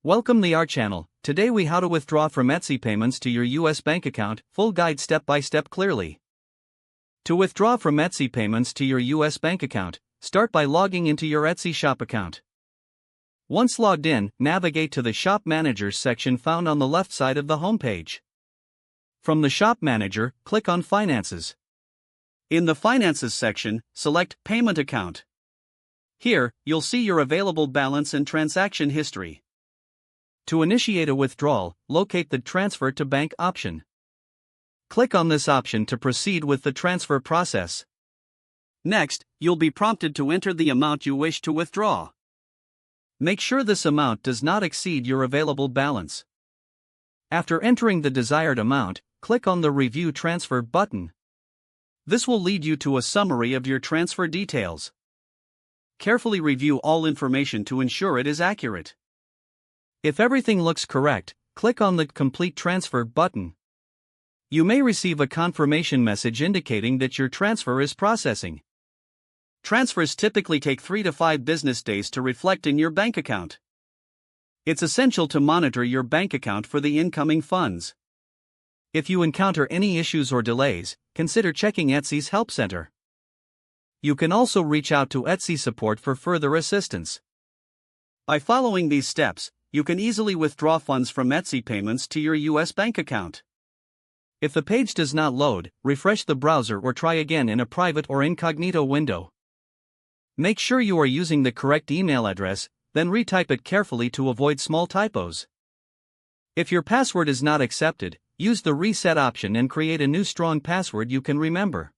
Welcome to our channel. Today we how to withdraw from Etsy payments to your US bank account, full guide step by step clearly. To withdraw from Etsy payments to your US bank account, start by logging into your Etsy shop account. Once logged in, navigate to the Shop Managers section found on the left side of the homepage. From the Shop Manager, click on Finances. In the Finances section, select Payment Account. Here, you'll see your available balance and transaction history. To initiate a withdrawal, locate the Transfer to Bank option. Click on this option to proceed with the transfer process. Next, you'll be prompted to enter the amount you wish to withdraw. Make sure this amount does not exceed your available balance. After entering the desired amount, click on the Review Transfer button. This will lead you to a summary of your transfer details. Carefully review all information to ensure it is accurate. If everything looks correct, click on the Complete Transfer button. You may receive a confirmation message indicating that your transfer is processing. Transfers typically take 3 to 5 business days to reflect in your bank account. It's essential to monitor your bank account for the incoming funds. If you encounter any issues or delays, consider checking Etsy's Help Center. You can also reach out to Etsy support for further assistance. By following these steps, you can easily withdraw funds from Etsy payments to your US bank account. If the page does not load, refresh the browser or try again in a private or incognito window. Make sure you are using the correct email address, then retype it carefully to avoid small typos. If your password is not accepted, use the Reset option and create a new strong password you can remember.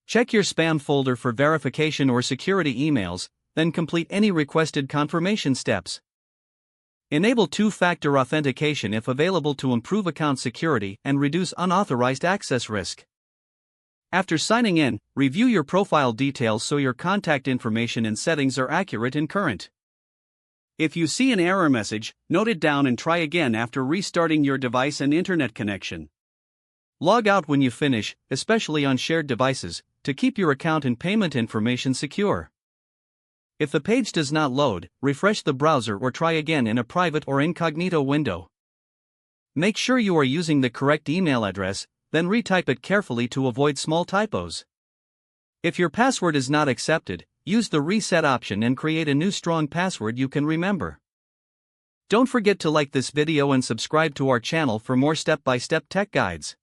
Check your spam folder for verification or security emails, then complete any requested confirmation steps. Enable two-factor authentication if available to improve account security and reduce unauthorized access risk. After signing in, review your profile details so your contact information and settings are accurate and current. If you see an error message, note it down and try again after restarting your device and internet connection. Log out when you finish, especially on shared devices, to keep your account and payment information secure. If the page does not load, refresh the browser or try again in a private or incognito window. Make sure you are using the correct email address, then retype it carefully to avoid small typos. If your password is not accepted, use the Reset option and create a new strong password you can remember. Don't forget to like this video and subscribe to our channel for more step-by-step tech guides.